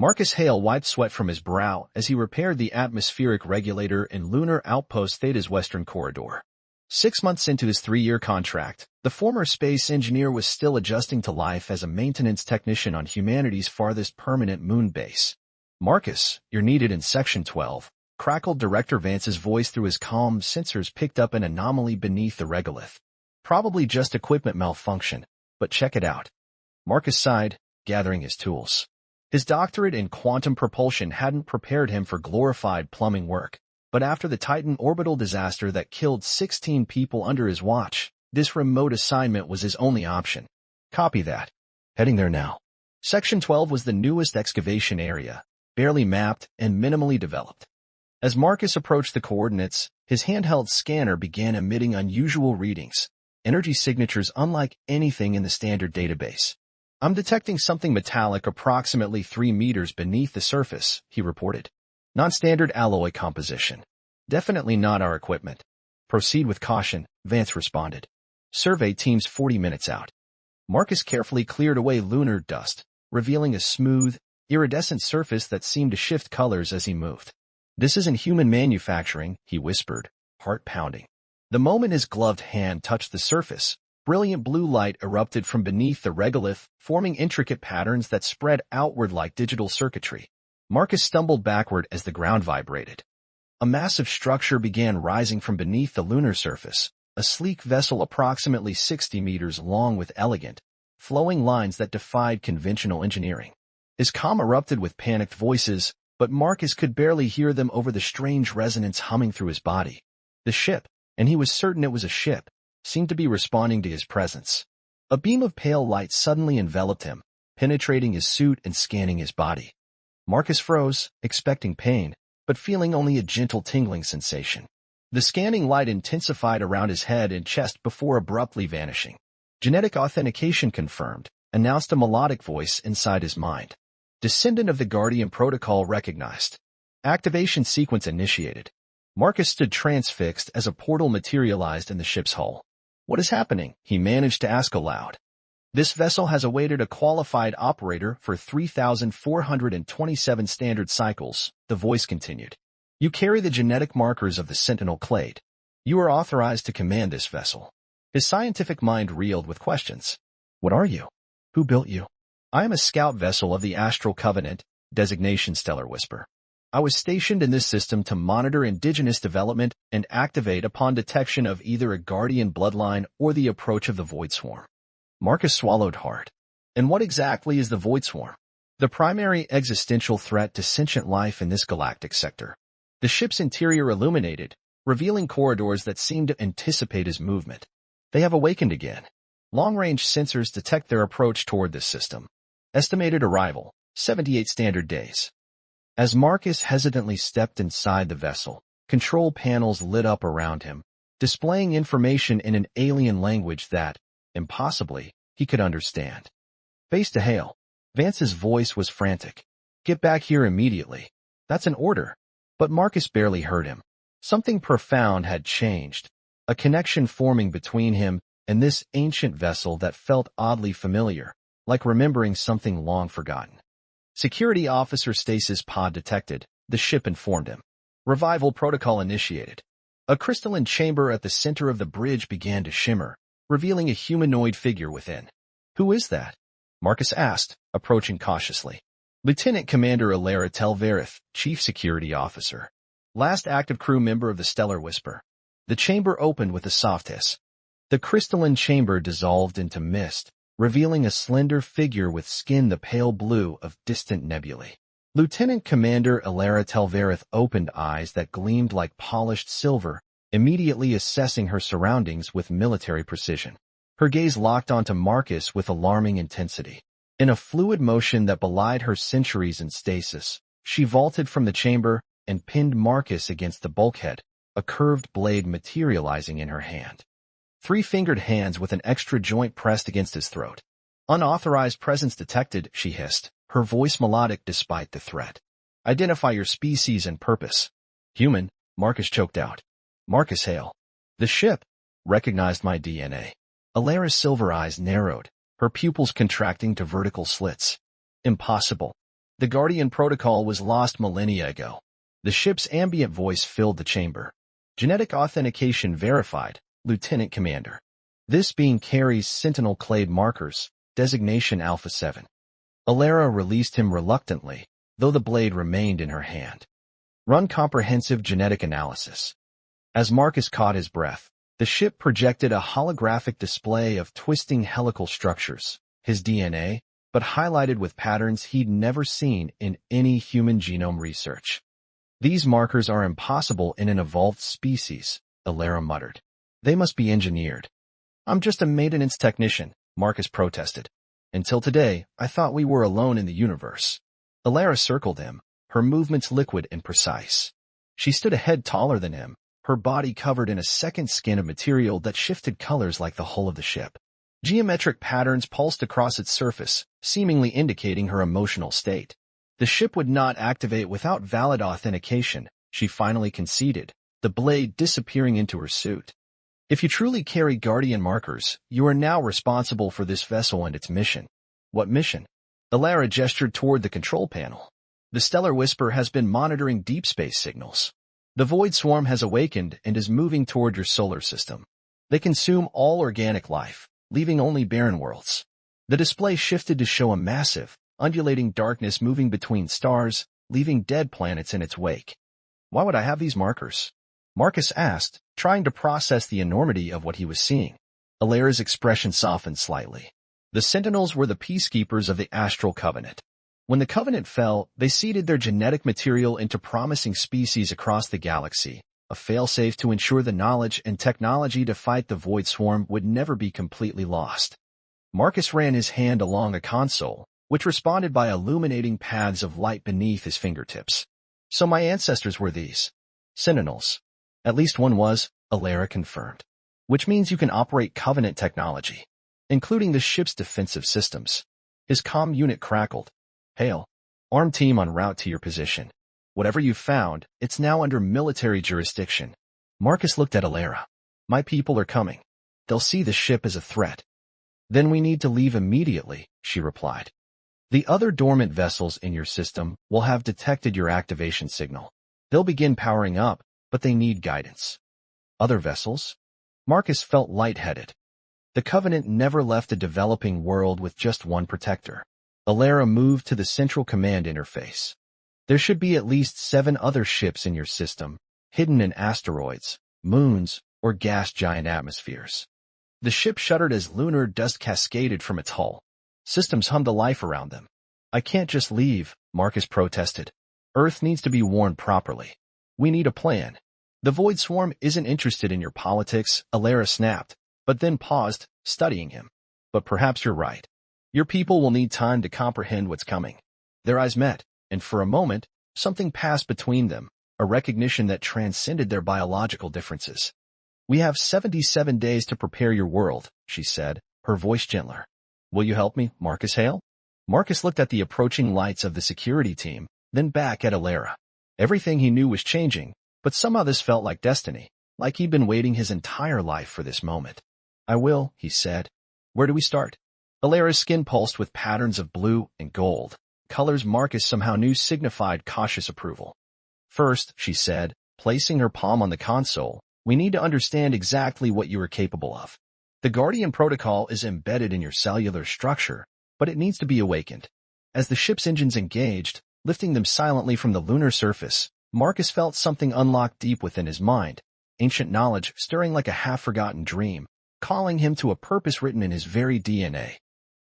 Marcus Hale wiped sweat from his brow as he repaired the atmospheric regulator in Lunar Outpost Theta's western corridor. 6 months into his 3-year contract, the former space engineer was still adjusting to life as a maintenance technician on humanity's farthest permanent moon base. "Marcus, you're needed in Section 12, crackled Director Vance's voice through his calm. Sensors picked up an anomaly beneath the regolith. "Probably just equipment malfunction, but check it out." Marcus sighed, gathering his tools. His doctorate in quantum propulsion hadn't prepared him for glorified plumbing work, but after the Titan orbital disaster that killed 16 people under his watch, this remote assignment was his only option. "Copy that. Heading there now." Section 12 was the newest excavation area, barely mapped and minimally developed. As Marcus approached the coordinates, his handheld scanner began emitting unusual readings, energy signatures unlike anything in the standard database. "I'm detecting something metallic approximately 3 meters beneath the surface," he reported. "Non-standard alloy composition. Definitely not our equipment." "Proceed with caution," Vance responded. "Survey team's 40 minutes out." Marcus carefully cleared away lunar dust, revealing a smooth, iridescent surface that seemed to shift colors as he moved. "This isn't human manufacturing," he whispered, heart pounding. The moment his gloved hand touched the surface, brilliant blue light erupted from beneath the regolith, forming intricate patterns that spread outward like digital circuitry. Marcus stumbled backward as the ground vibrated. A massive structure began rising from beneath the lunar surface, a sleek vessel approximately 60 meters long with elegant, flowing lines that defied conventional engineering. His comm erupted with panicked voices, but Marcus could barely hear them over the strange resonance humming through his body. The ship, and he was certain it was a ship, seemed to be responding to his presence. A beam of pale light suddenly enveloped him, penetrating his suit and scanning his body. Marcus froze, expecting pain, but feeling only a gentle tingling sensation. The scanning light intensified around his head and chest before abruptly vanishing. "Genetic authentication confirmed," announced a melodic voice inside his mind. "Descendant of the Guardian Protocol recognized. Activation sequence initiated." Marcus stood transfixed as a portal materialized in the ship's hull. "What is happening?" he managed to ask aloud. "This vessel has awaited a qualified operator for 3,427 standard cycles," the voice continued. "You carry the genetic markers of the sentinel clade. You are authorized to command this vessel." His scientific mind reeled with questions. "What are you? Who built you?" "I am a scout vessel of the Astral Covenant, designation Stellar Whisper. I was stationed in this system to monitor indigenous development and activate upon detection of either a Guardian bloodline or the approach of the Void Swarm." Marcus swallowed hard. "And what exactly is the Void Swarm?" "The primary existential threat to sentient life in this galactic sector." The ship's interior illuminated, revealing corridors that seemed to anticipate his movement. "They have awakened again. Long-range sensors detect their approach toward this system. Estimated arrival, 78 standard days." As Marcus hesitantly stepped inside the vessel, control panels lit up around him, displaying information in an alien language that, impossibly, he could understand. "Face to Hale." Vance's voice was frantic. "Get back here immediately." "That's an order." But Marcus barely heard him. Something profound had changed, a connection forming between him and this ancient vessel that felt oddly familiar, like remembering something long forgotten. "Security officer stasis pod detected," the ship informed him. "Revival protocol initiated." A crystalline chamber at the center of the bridge began to shimmer, revealing a humanoid figure within. "Who is that?" Marcus asked, approaching cautiously. "Lieutenant Commander Alara Telverith, Chief Security Officer. Last active crew member of the Stellar Whisper." The chamber opened with a soft hiss. The crystalline chamber dissolved into mist, revealing a slender figure with skin the pale blue of distant nebulae. Lieutenant Commander Alara Telverith opened eyes that gleamed like polished silver, immediately assessing her surroundings with military precision. Her gaze locked onto Marcus with alarming intensity. In a fluid motion that belied her centuries in stasis, she vaulted from the chamber and pinned Marcus against the bulkhead, a curved blade materializing in her hand. 3-fingered hands with an extra joint pressed against his throat. "Unauthorized presence detected," she hissed, her voice melodic despite the threat. "Identify your species and purpose." "Human," Marcus choked out. "Marcus Hale." "The ship recognized my DNA." Alara's silver eyes narrowed, her pupils contracting to vertical slits. "Impossible." The Guardian Protocol was lost millennia ago. The ship's ambient voice filled the chamber. Genetic authentication verified, Lieutenant Commander. This being Carrie's sentinel clade markers, designation Alpha 7. Alara released him reluctantly, though the blade remained in her hand. Run comprehensive genetic analysis. As Marcus caught his breath, the ship projected a holographic display of twisting helical structures, his DNA, but highlighted with patterns he'd never seen in any human genome research. These markers are impossible in an evolved species, Alara muttered. They must be engineered. I'm just a maintenance technician, Marcus protested. Until today, I thought we were alone in the universe. Alara circled him, her movements liquid and precise. She stood a head taller than him, her body covered in a second skin of material that shifted colors like the hull of the ship. Geometric patterns pulsed across its surface, seemingly indicating her emotional state. The ship would not activate without valid authentication, she finally conceded, the blade disappearing into her suit. If you truly carry Guardian markers, you are now responsible for this vessel and its mission. What mission? Alara gestured toward the control panel. The Stellar Whisper has been monitoring deep space signals. The Void Swarm has awakened and is moving toward your solar system. They consume all organic life, leaving only barren worlds. The display shifted to show a massive, undulating darkness moving between stars, leaving dead planets in its wake. Why would I have these markers? Marcus asked, trying to process the enormity of what he was seeing. Alara's expression softened slightly. The Sentinels were the peacekeepers of the Astral Covenant. When the Covenant fell, they seeded their genetic material into promising species across the galaxy, a failsafe to ensure the knowledge and technology to fight the Void Swarm would never be completely lost. Marcus ran his hand along a console, which responded by illuminating paths of light beneath his fingertips. So my ancestors were these. Sentinels. At least one was, Alara confirmed. Which means you can operate Covenant technology, including the ship's defensive systems. His comm unit crackled. Hail. Armed team en route to your position. Whatever you found, it's now under military jurisdiction. Marcus looked at Alara. My people are coming. They'll see the ship as a threat. Then we need to leave immediately, she replied. The other dormant vessels in your system will have detected your activation signal. They'll begin powering up, but they need guidance. Other vessels? Marcus felt lightheaded. The Covenant never left a developing world with just one protector. Alara moved to the central command interface. There should be at least 7 other ships in your system, hidden in asteroids, moons, or gas giant atmospheres. The ship shuddered as lunar dust cascaded from its hull. Systems hummed to life around them. I can't just leave, Marcus protested. Earth needs to be warned properly. We need a plan. The Void Swarm isn't interested in your politics, Alara snapped, but then paused, studying him. But perhaps you're right. Your people will need time to comprehend what's coming. Their eyes met, and for a moment, something passed between them, a recognition that transcended their biological differences. We have 77 days to prepare your world, she said, her voice gentler. Will you help me, Marcus Hale? Marcus looked at the approaching lights of the security team, then back at Alara. Everything he knew was changing, but somehow this felt like destiny, like he'd been waiting his entire life for this moment. I will, he said. Where do we start? Alara's skin pulsed with patterns of blue and gold, colors Marcus somehow knew signified cautious approval. First, she said, placing her palm on the console, we need to understand exactly what you are capable of. The Guardian Protocol is embedded in your cellular structure, but it needs to be awakened. As the ship's engines engaged, lifting them silently from the lunar surface, Marcus felt something unlocked deep within his mind, ancient knowledge stirring like a half-forgotten dream, calling him to a purpose written in his very DNA.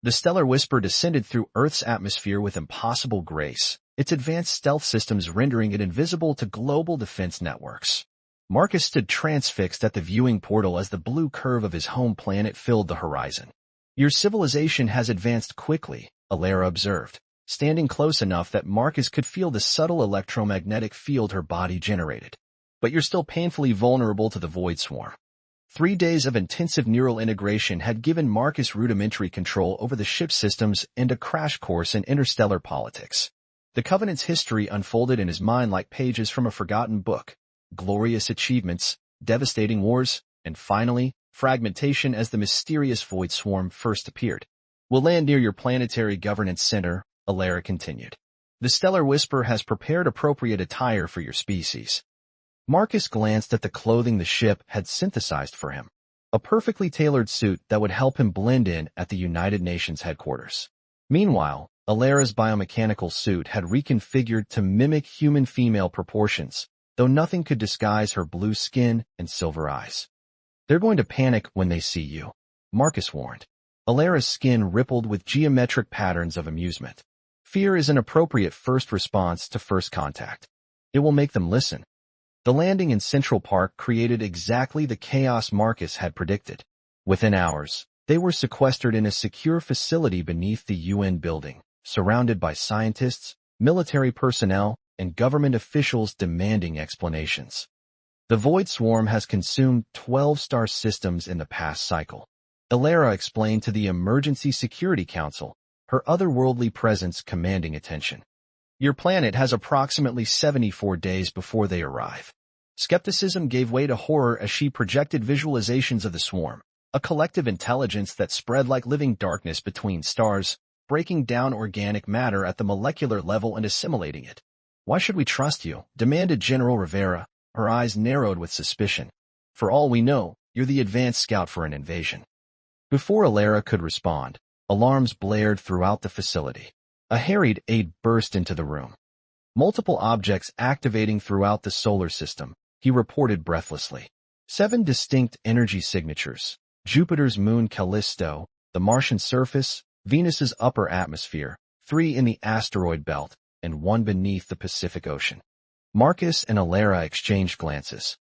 The Stellar Whisper descended through Earth's atmosphere with impossible grace, its advanced stealth systems rendering it invisible to global defense networks. Marcus stood transfixed at the viewing portal as the blue curve of his home planet filled the horizon. Your civilization has advanced quickly, Alara observed, standing close enough that Marcus could feel the subtle electromagnetic field her body generated. But you're still painfully vulnerable to the Void Swarm. 3 days of intensive neural integration had given Marcus rudimentary control over the ship's systems and a crash course in interstellar politics. The Covenant's history unfolded in his mind like pages from a forgotten book. Glorious achievements, devastating wars, and finally, fragmentation as the mysterious Void Swarm first appeared. We'll land near your planetary governance center, Alara continued. The Stellar Whisper has prepared appropriate attire for your species. Marcus glanced at the clothing the ship had synthesized for him. A perfectly tailored suit that would help him blend in at the United Nations headquarters. Meanwhile, Alera's biomechanical suit had reconfigured to mimic human female proportions, though nothing could disguise her blue skin and silver eyes. They're going to panic when they see you, Marcus warned. Alera's skin rippled with geometric patterns of amusement. Fear is an appropriate first response to first contact. It will make them listen. The landing in Central Park created exactly the chaos Marcus had predicted. Within hours, they were sequestered in a secure facility beneath the UN building, surrounded by scientists, military personnel, and government officials demanding explanations. The Void Swarm has consumed 12 star systems in the past cycle. Alera explained to the Emergency Security Council, her otherworldly presence commanding attention. Your planet has approximately 74 days before they arrive. Skepticism gave way to horror as she projected visualizations of the swarm, a collective intelligence that spread like living darkness between stars, breaking down organic matter at the molecular level and assimilating it. Why should we trust you? Demanded General Rivera, her eyes narrowed with suspicion. For all we know, you're the advanced scout for an invasion. Before Alera could respond, alarms blared throughout the facility. A harried aide burst into the room. Multiple objects activating throughout the solar system, he reported breathlessly. 7 distinct energy signatures: Jupiter's moon Callisto, the Martian surface, Venus's upper atmosphere, 3 in the asteroid belt, and 1 beneath the Pacific Ocean. Marcus and Alera exchanged glances.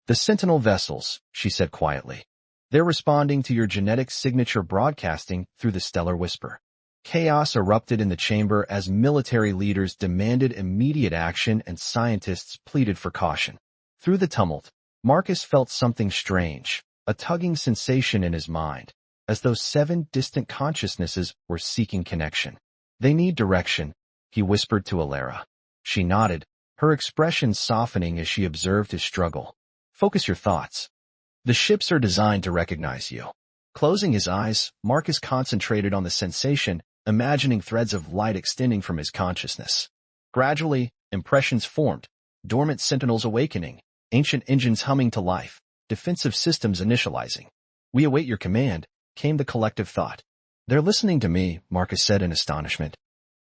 The Sentinel vessels, she said quietly. They're responding to your genetic signature broadcasting through the Stellar Whisper. Chaos erupted in the chamber as military leaders demanded immediate action and scientists pleaded for caution. Through the tumult, Marcus felt something strange, a tugging sensation in his mind, as though 7 distant consciousnesses were seeking connection. They need direction, he whispered to Alera. She nodded, her expression softening as she observed his struggle. Focus your thoughts. The ships are designed to recognize you. Closing his eyes, Marcus concentrated on the sensation, imagining threads of light extending from his consciousness. Gradually, impressions formed, dormant sentinels awakening, ancient engines humming to life, defensive systems initializing. We await your command, came the collective thought. They're listening to me, Marcus said in astonishment.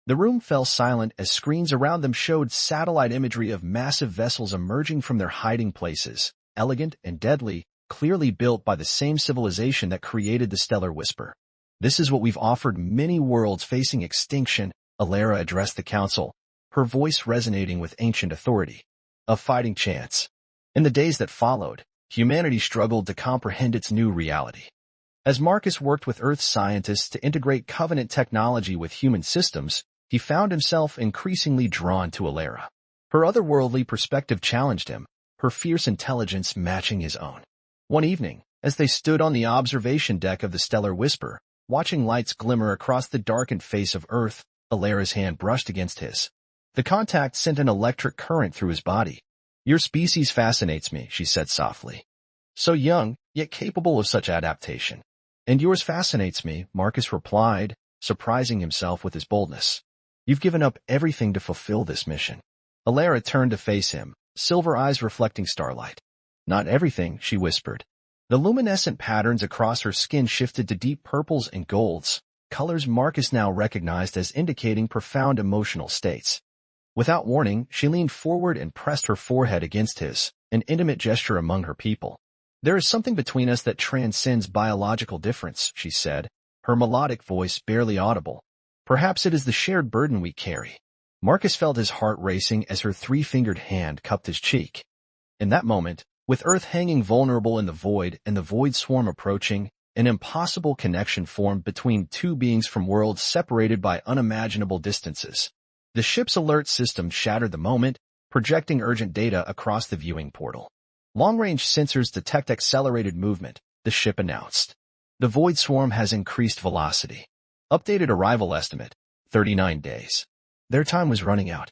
The room fell silent as screens around them showed satellite imagery of massive vessels emerging from their hiding places, elegant and deadly, clearly built by the same civilization that created the Stellar Whisper. This is what we've offered many worlds facing extinction, Alera addressed the council, her voice resonating with ancient authority. A fighting chance. In the days that followed, humanity struggled to comprehend its new reality. As Marcus worked with Earth scientists to integrate Covenant technology with human systems, he found himself increasingly drawn to Alera. Her otherworldly perspective challenged him, her fierce intelligence matching his own. One evening, as they stood on the observation deck of the Stellar Whisper, watching lights glimmer across the darkened face of Earth, Alera's hand brushed against his. The contact sent an electric current through his body. Your species fascinates me, she said softly. So young, yet capable of such adaptation. And yours fascinates me, Marcus replied, surprising himself with his boldness. You've given up everything to fulfill this mission. Alera turned to face him, silver eyes reflecting starlight. Not everything, she whispered. The luminescent patterns across her skin shifted to deep purples and golds, colors Marcus now recognized as indicating profound emotional states. Without warning, she leaned forward and pressed her forehead against his, an intimate gesture among her people. There is something between us that transcends biological difference, she said, her melodic voice barely audible. Perhaps it is the shared burden we carry. Marcus felt his heart racing as her 3-fingered hand cupped his cheek. In that moment, with Earth hanging vulnerable in the void and the Void Swarm approaching, an impossible connection formed between 2 beings from worlds separated by unimaginable distances. The ship's alert system shattered the moment, projecting urgent data across the viewing portal. Long-range sensors detect accelerated movement, the ship announced. The Void Swarm has increased velocity. Updated arrival estimate, 39 days. Their time was running out.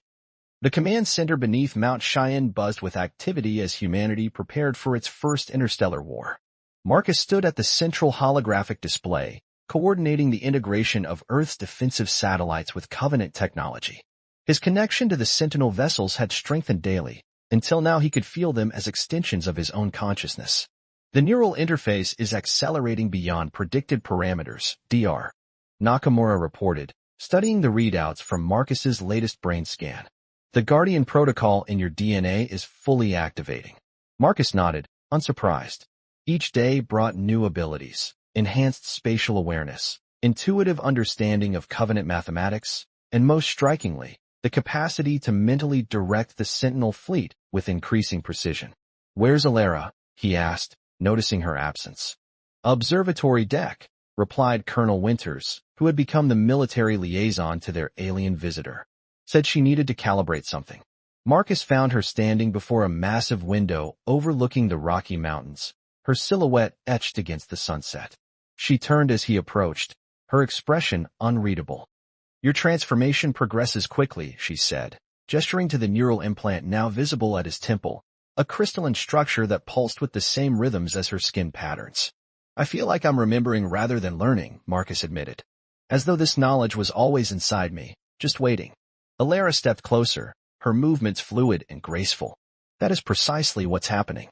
The command center beneath Mount Cheyenne buzzed with activity as humanity prepared for its first interstellar war. Marcus stood at the central holographic display, coordinating the integration of Earth's defensive satellites with Covenant technology. His connection to the Sentinel vessels had strengthened daily, until now he could feel them as extensions of his own consciousness. The neural interface is accelerating beyond predicted parameters, Dr. Nakamura reported, studying the readouts from Marcus's latest brain scan. The Guardian protocol in your DNA is fully activating. Marcus nodded, unsurprised. Each day brought new abilities, enhanced spatial awareness, intuitive understanding of covenant mathematics, and most strikingly, the capacity to mentally direct the Sentinel fleet with increasing precision. "Where's Alara?" he asked, noticing her absence. "Observatory deck," replied Colonel Winters, who had become the military liaison to their alien visitor. "Said she needed to calibrate something." Marcus found her standing before a massive window overlooking the Rocky Mountains, her silhouette etched against the sunset. She turned as he approached, her expression unreadable. "Your transformation progresses quickly," she said, gesturing to the neural implant now visible at his temple, a crystalline structure that pulsed with the same rhythms as her skin patterns. "I feel like I'm remembering rather than learning," Marcus admitted. "As though this knowledge was always inside me, just waiting." Alara stepped closer, her movements fluid and graceful. "That is precisely what's happening.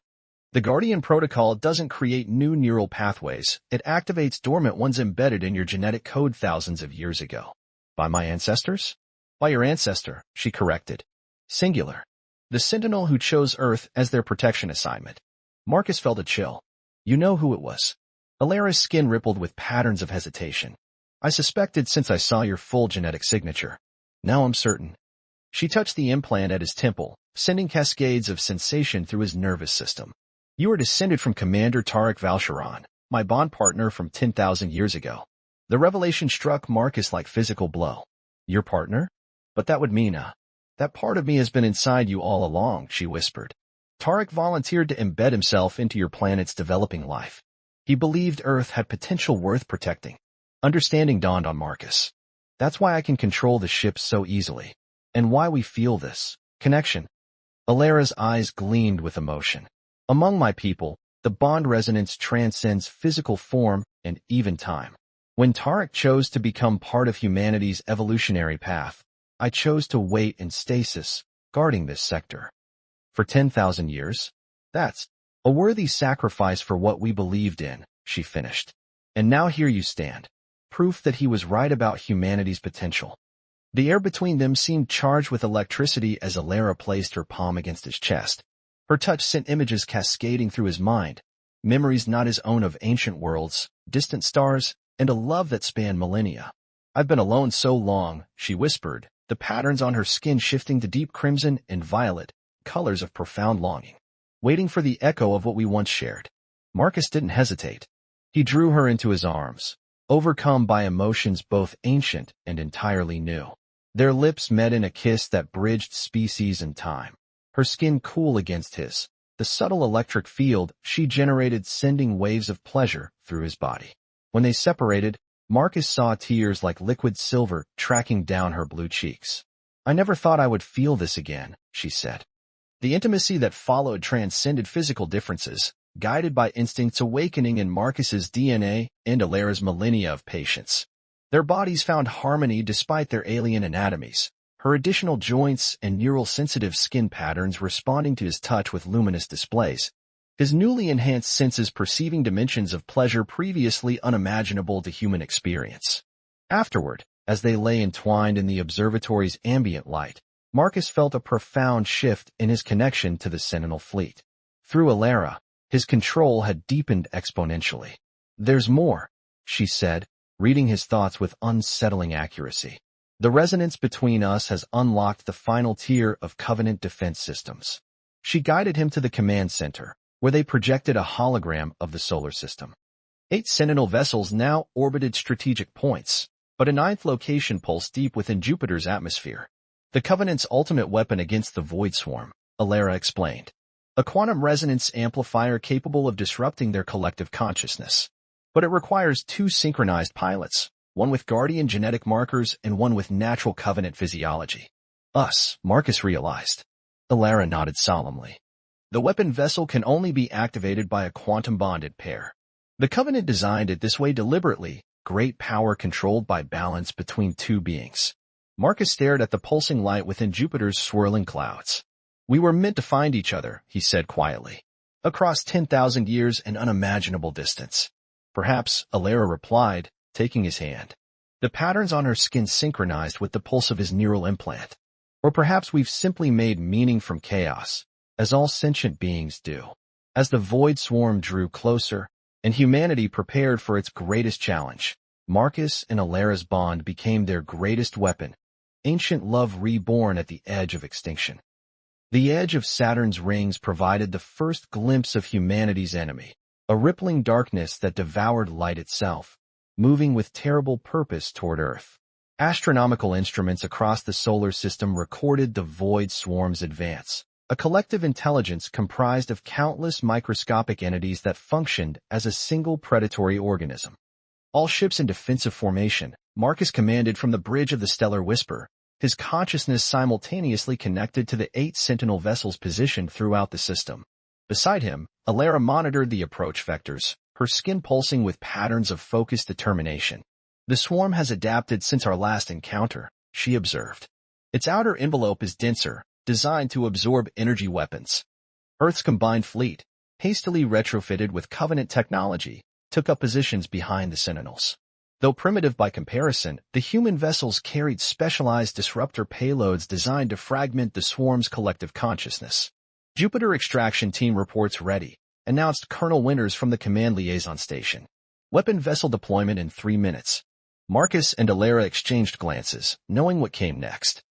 The Guardian protocol doesn't create new neural pathways, it activates dormant ones embedded in your genetic code thousands of years ago." "By my ancestors?" "By your ancestor," she corrected. Singular. The Sentinel who chose Earth as their protection assignment. Marcus felt a chill. "You know who it was?" Alara's skin rippled with patterns of hesitation. "I suspected since I saw your full genetic signature. Now I'm certain." She touched the implant at his temple, sending cascades of sensation through his nervous system. "You are descended from Commander Tarek Valcheron, my bond partner from 10,000 years ago." The revelation struck Marcus like physical blow. "Your partner? But that would mean, that part of me has been inside you all along," she whispered. "Tarek volunteered to embed himself into your planet's developing life. He believed Earth had potential worth protecting." Understanding dawned on Marcus. "That's why I can control the ship so easily. And why we feel this connection." Alara's eyes gleamed with emotion. "Among my people, the bond resonance transcends physical form and even time. When Tarek chose to become part of humanity's evolutionary path, I chose to wait in stasis, guarding this sector. For 10,000 years? That's a worthy sacrifice for what we believed in," she finished. "And now here you stand, proof that he was right about humanity's potential." The air between them seemed charged with electricity as Alara placed her palm against his chest. Her touch sent images cascading through his mind, memories not his own of ancient worlds, distant stars, and a love that spanned millennia. "I've been alone so long," she whispered, the patterns on her skin shifting to deep crimson and violet, colors of profound longing. "Waiting for the echo of what we once shared." Marcus didn't hesitate. He drew her into his arms, overcome by emotions both ancient and entirely new. Their lips met in a kiss that bridged species and time. Her skin cool against his, the subtle electric field she generated sending waves of pleasure through his body. When they separated, Marcus saw tears like liquid silver tracking down her blue cheeks. "I never thought I would feel this again," she said. The intimacy that followed transcended physical differences, guided by instincts awakening in Marcus's DNA and Alara's millennia of patience. Their bodies found harmony despite their alien anatomies, her additional joints and neural-sensitive skin patterns responding to his touch with luminous displays, his newly enhanced senses perceiving dimensions of pleasure previously unimaginable to human experience. Afterward, as they lay entwined in the observatory's ambient light, Marcus felt a profound shift in his connection to the Sentinel fleet. Through Alara, his control had deepened exponentially. "There's more," she said, reading his thoughts with unsettling accuracy. "The resonance between us has unlocked the final tier of Covenant defense systems." She guided him to the command center, where they projected a hologram of the solar system. 8 Sentinel vessels now orbited strategic points, but a 9th location pulsed deep within Jupiter's atmosphere. "The Covenant's ultimate weapon against the Void Swarm," Alara explained. "A quantum resonance amplifier capable of disrupting their collective consciousness. But it requires 2 synchronized pilots, one with Guardian genetic markers and one with natural Covenant physiology." "Us," Marcus realized. Alara nodded solemnly. "The weapon vessel can only be activated by a quantum-bonded pair. The Covenant designed it this way deliberately, great power controlled by balance between 2 beings." Marcus stared at the pulsing light within Jupiter's swirling clouds. "We were meant to find each other," he said quietly. "Across 10,000 years and unimaginable distance." "Perhaps," Alara replied, taking his hand. The patterns on her skin synchronized with the pulse of his neural implant. "Or perhaps we've simply made meaning from chaos, as all sentient beings do." As the void swarm drew closer, and humanity prepared for its greatest challenge, Marcus and Alara's bond became their greatest weapon, ancient love reborn at the edge of extinction. The edge of Saturn's rings provided the first glimpse of humanity's enemy, a rippling darkness that devoured light itself, moving with terrible purpose toward Earth. Astronomical instruments across the solar system recorded the void swarm's advance, a collective intelligence comprised of countless microscopic entities that functioned as a single predatory organism. All ships in defensive formation, Marcus commanded from the bridge of the Stellar Whisper, his consciousness simultaneously connected to the 8 sentinel vessels positioned throughout the system. Beside him, Alara monitored the approach vectors, her skin pulsing with patterns of focused determination. "The swarm has adapted since our last encounter," she observed. "Its outer envelope is denser, designed to absorb energy weapons." Earth's combined fleet, hastily retrofitted with Covenant technology, took up positions behind the Sentinels. Though primitive by comparison, the human vessels carried specialized disruptor payloads designed to fragment the swarm's collective consciousness. "Jupiter extraction team reports ready," announced Colonel Winters from the command liaison station. "Weapon vessel deployment in 3 minutes." Marcus and Alara exchanged glances, knowing what came next.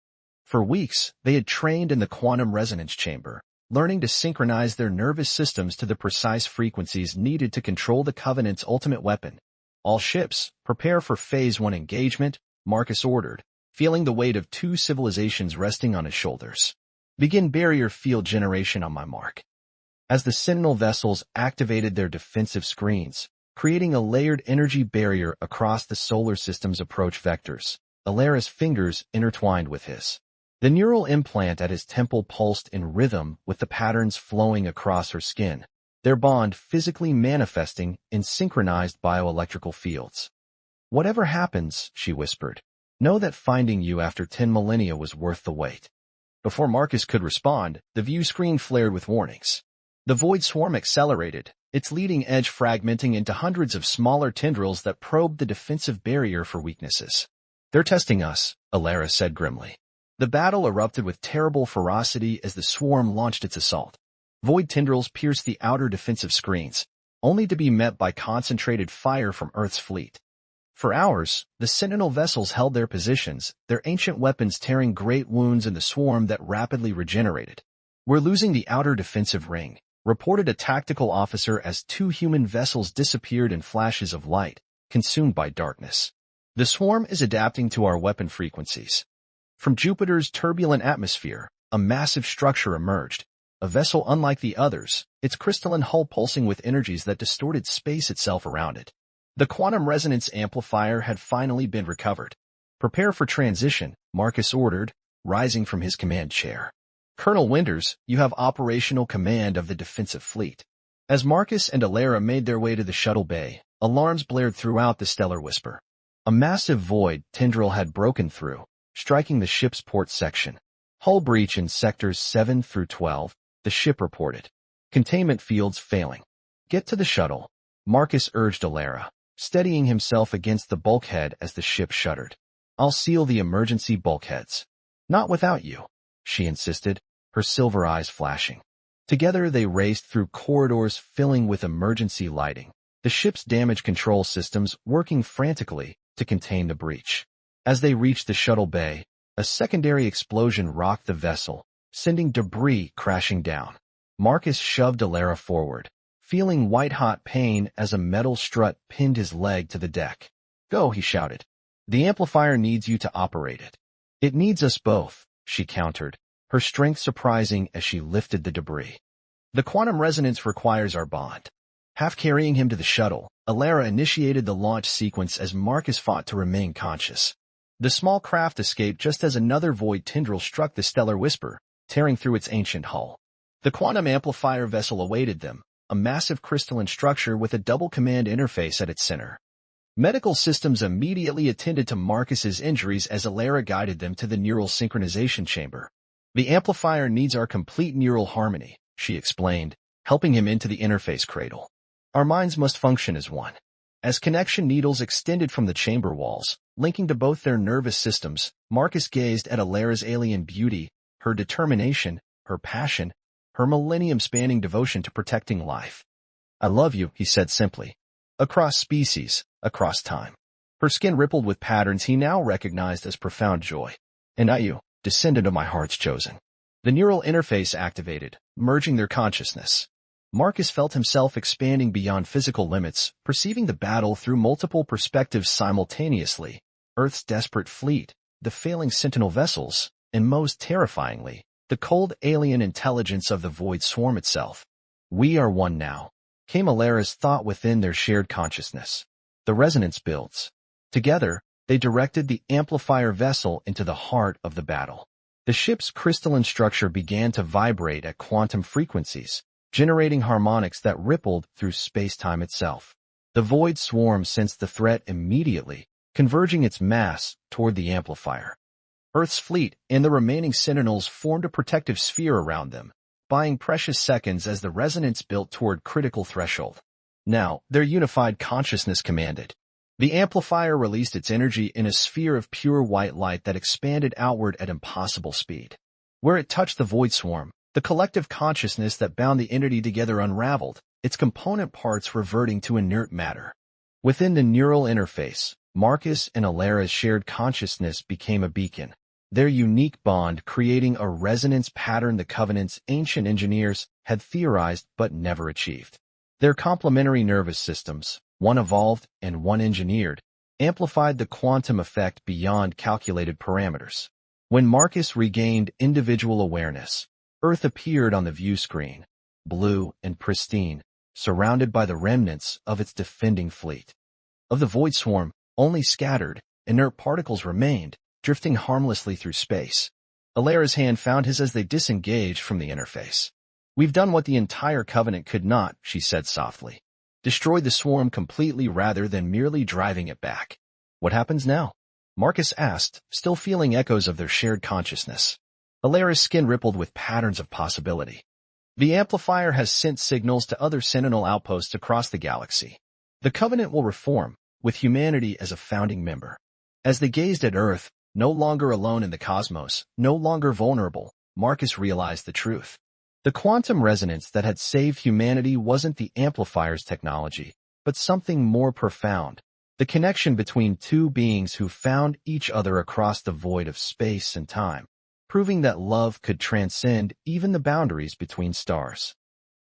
For weeks, they had trained in the quantum resonance chamber, learning to synchronize their nervous systems to the precise frequencies needed to control the Covenant's ultimate weapon. "All ships, prepare for Phase 1 engagement," Marcus ordered, feeling the weight of 2 civilizations resting on his shoulders. "Begin barrier field generation on my mark." As the Sentinel vessels activated their defensive screens, creating a layered energy barrier across the solar system's approach vectors, Alara's fingers intertwined with his. The neural implant at his temple pulsed in rhythm with the patterns flowing across her skin, their bond physically manifesting in synchronized bioelectrical fields. "Whatever happens," she whispered, "know that finding you after 10 millennia was worth the wait." Before Marcus could respond, the view screen flared with warnings. The void swarm accelerated, its leading edge fragmenting into hundreds of smaller tendrils that probed the defensive barrier for weaknesses. "They're testing us," Alara said grimly. The battle erupted with terrible ferocity as the swarm launched its assault. Void tendrils pierced the outer defensive screens, only to be met by concentrated fire from Earth's fleet. For hours, the Sentinel vessels held their positions, their ancient weapons tearing great wounds in the swarm that rapidly regenerated. "We're losing the outer defensive ring," reported a tactical officer as 2 human vessels disappeared in flashes of light, consumed by darkness. "The swarm is adapting to our weapon frequencies." From Jupiter's turbulent atmosphere, a massive structure emerged, a vessel unlike the others, its crystalline hull pulsing with energies that distorted space itself around it. The quantum resonance amplifier had finally been recovered. "Prepare for transition," Marcus ordered, rising from his command chair. "Colonel Winters, you have operational command of the defensive fleet." As Marcus and Alara made their way to the shuttle bay, alarms blared throughout the Stellar Whisper. A massive void tendril had broken through, striking the ship's port section. "Hull breach in sectors 7 through 12, the ship reported. Containment fields failing." "Get to the shuttle," Marcus urged Alara, steadying himself against the bulkhead as the ship shuddered. "I'll seal the emergency bulkheads." "Not without you," she insisted, her silver eyes flashing. Together they raced through corridors filling with emergency lighting, the ship's damage control systems working frantically to contain the breach. As they reached the shuttle bay, a secondary explosion rocked the vessel, sending debris crashing down. Marcus shoved Alara forward, feeling white-hot pain as a metal strut pinned his leg to the deck. "Go," he shouted. "The amplifier needs you to operate it." "It needs us both," she countered, her strength surprising as she lifted the debris. "The quantum resonance requires our bond." Half carrying him to the shuttle, Alara initiated the launch sequence as Marcus fought to remain conscious. The small craft escaped just as another void tendril struck the Stellar Whisper, tearing through its ancient hull. The quantum amplifier vessel awaited them, a massive crystalline structure with a double command interface at its center. Medical systems immediately attended to Marcus's injuries as Alara guided them to the neural synchronization chamber. The amplifier needs our complete neural harmony, she explained, helping him into the interface cradle. Our minds must function as one. As connection needles extended from the chamber walls, linking to both their nervous systems, Marcus gazed at Alara's alien beauty, her determination, her passion, her millennium-spanning devotion to protecting life. I love you, he said simply. Across species, across time. Her skin rippled with patterns he now recognized as profound joy. And you, descendant of my heart's chosen. The neural interface activated, merging their consciousness. Marcus felt himself expanding beyond physical limits, perceiving the battle through multiple perspectives simultaneously. Earth's desperate fleet, the failing sentinel vessels, and most terrifyingly, the cold alien intelligence of the void swarm itself. We are one now, came Alara's thought within their shared consciousness. The resonance builds. Together, they directed the amplifier vessel into the heart of the battle. The ship's crystalline structure began to vibrate at quantum frequencies, generating harmonics that rippled through space-time itself. The void swarm sensed the threat immediately, converging its mass toward the amplifier. Earth's fleet and the remaining sentinels formed a protective sphere around them, buying precious seconds as the resonance built toward critical threshold. Now, their unified consciousness commanded. The amplifier released its energy in a sphere of pure white light that expanded outward at impossible speed. Where it touched the void swarm, the collective consciousness that bound the entity together unraveled, its component parts reverting to inert matter. Within the neural interface, Marcus and Alara's shared consciousness became a beacon, their unique bond creating a resonance pattern the Covenant's ancient engineers had theorized but never achieved. Their complementary nervous systems, one evolved and one engineered, amplified the quantum effect beyond calculated parameters. When Marcus regained individual awareness, Earth appeared on the view screen, blue and pristine, surrounded by the remnants of its defending fleet. Of the void swarm, only scattered, inert particles remained, drifting harmlessly through space. Alara's hand found his as they disengaged from the interface. We've done what the entire Covenant could not, she said softly. Destroyed the swarm completely rather than merely driving it back. What happens now? Marcus asked, still feeling echoes of their shared consciousness. Alara's skin rippled with patterns of possibility. The amplifier has sent signals to other Sentinel outposts across the galaxy. The Covenant will reform, with humanity as a founding member. As they gazed at Earth, no longer alone in the cosmos, no longer vulnerable, Marcus realized the truth. The quantum resonance that had saved humanity wasn't the amplifier's technology, but something more profound. The connection between two beings who found each other across the void of space and time, proving that love could transcend even the boundaries between stars.